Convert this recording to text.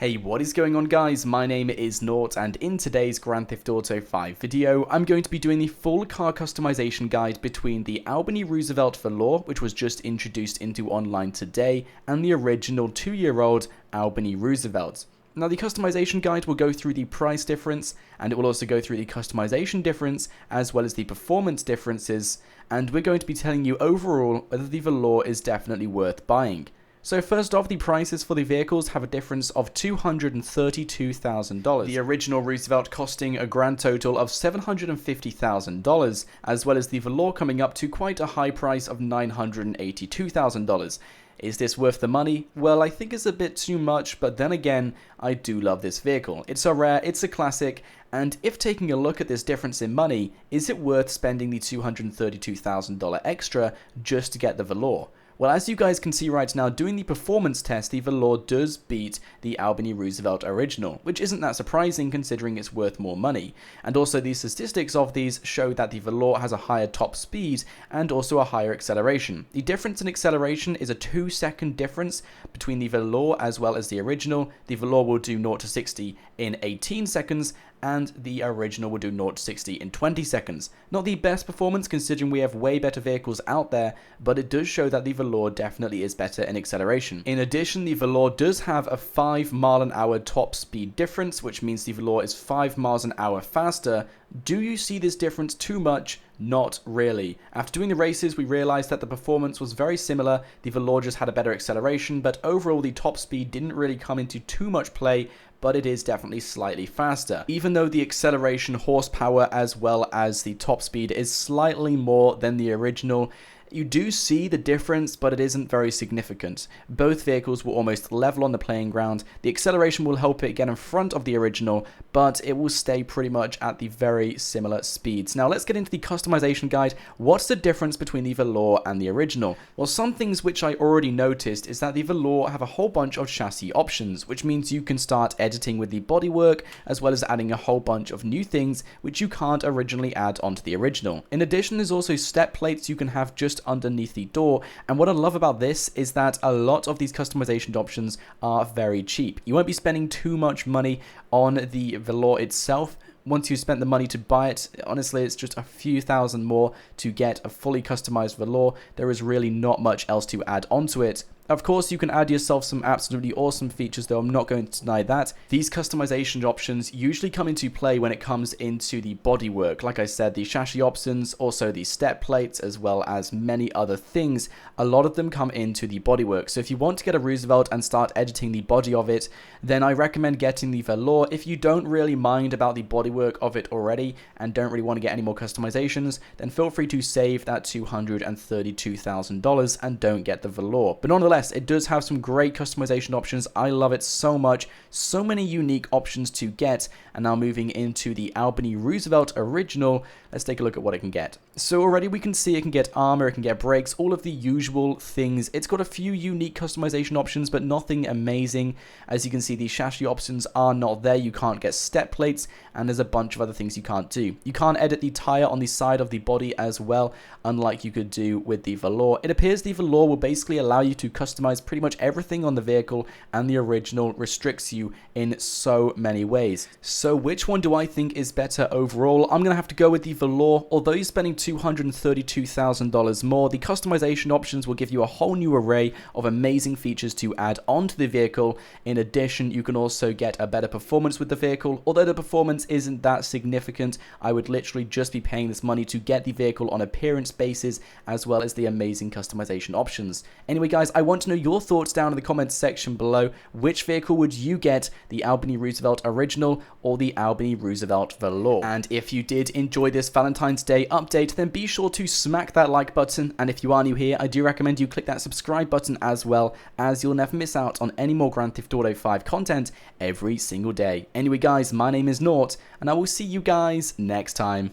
Hey, what is going on guys? My name is Nort, and in today's Grand Theft Auto 5 video, I'm going to be doing the full car customization guide between the Albany Roosevelt Valor, which was just introduced into online today, and the original 2-year-old Albany Roosevelt. Now the customization guide will go through the price difference, and it will also go through the customization difference, as well as the performance differences, and we're going to be telling you overall whether the Valor is definitely worth buying. So first off, the prices for the vehicles have a difference of $232,000. The original Roosevelt costing a grand total of $750,000, as well as the Valor coming up to quite a high price of $982,000. Is this worth the money? Well, I think it's a bit too much, but then again, I do love this vehicle. It's a rare, it's a classic, and if taking a look at this difference in money, is it worth spending the $232,000 extra just to get the Valor? Well, as you guys can see right now, doing the performance test, the Valor does beat the Albany Roosevelt original, which isn't that surprising considering it's worth more money. And also the statistics of these show that the Valor has a higher top speed and also a higher acceleration. The difference in acceleration is a 2-second difference between the Valor as well as the original. The Valor will do 0 to 60 in 18 seconds, and the original will do 0 to 60 in 20 seconds. Not the best performance considering we have way better vehicles out there, but it does show that the Valor definitely is better in acceleration. In addition, the Valor does have a 5-mile-an-hour top speed difference, which means the Valor is 5 miles an hour faster. Do you see this difference too much? Not really. After doing the races, we realized that the performance was very similar. The Valor just had a better acceleration, but overall the top speed didn't really come into too much play, but it is definitely slightly faster. Even though the acceleration horsepower as well as the top speed is slightly more than the original, you do see the difference, but it isn't very significant. Both vehicles will almost level on the playing ground. The acceleration will help it get in front of the original, but it will stay pretty much at the very similar speeds. Now let's get into the customization guide. What's the difference between the Valor and the original? Well, some things which I already noticed is that the Valor have a whole bunch of chassis options, which means you can start editing with the bodywork, as well as adding a whole bunch of new things which you can't originally add onto the original. In addition, there's also step plates you can have just underneath the door, and what I love about this is that a lot of these customization options are very cheap. You won't be spending too much money on the Valor itself. Once you've spent the money to buy it, honestly, it's just a few thousand more to get a fully customized Valor. There is really not much else to add onto it. Of course, you can add yourself some absolutely awesome features, though I'm not going to deny that. These customization options usually come into play when it comes into the bodywork. Like I said, the chassis options, also the step plates, as well as many other things. A lot of them come into the bodywork. So if you want to get a Roosevelt and start editing the body of it, then I recommend getting the Valor. If you don't really mind about the bodywork of it already and don't really want to get any more customizations, then feel free to save that $232,000 and don't get the Valor. But nonetheless, it does have some great customization options. I love it so much. So many unique options to get. And now moving into the Albany Roosevelt original, let's take a look at what it can get. So already we can see it can get armor, it can get brakes, all of the usual things. It's got a few unique customization options, but nothing amazing. As you can see, the chassis options are not there. You can't get step plates, and there's a bunch of other things you can't do. You can't edit the tire on the side of the body as well, unlike you could do with the Valor. It appears the Valor will basically allow you to customize pretty much everything on the vehicle, and the original restricts you in so many ways. So which one do I think is better overall? I'm gonna have to go with the Valor. Although you're spending $232,000 more, the customization options will give you a whole new array of amazing features to add onto the vehicle. In addition, you can also get a better performance with the vehicle. Although the performance isn't that significant, I would literally just be paying this money to get the vehicle on appearance basis, as well as the amazing customization options. Anyway guys, I want to know your thoughts down in the comments section below. Which vehicle would you get, the Albany Roosevelt original or the Albany Roosevelt Valor? And if you did enjoy this Valentine's Day update, then be sure to smack that like button, and if you are new here, I do recommend you click that subscribe button as well, as you'll never miss out on any more Grand Theft Auto 5 content every single day. Anyway guys, my name is Nort, and I will see you guys next time.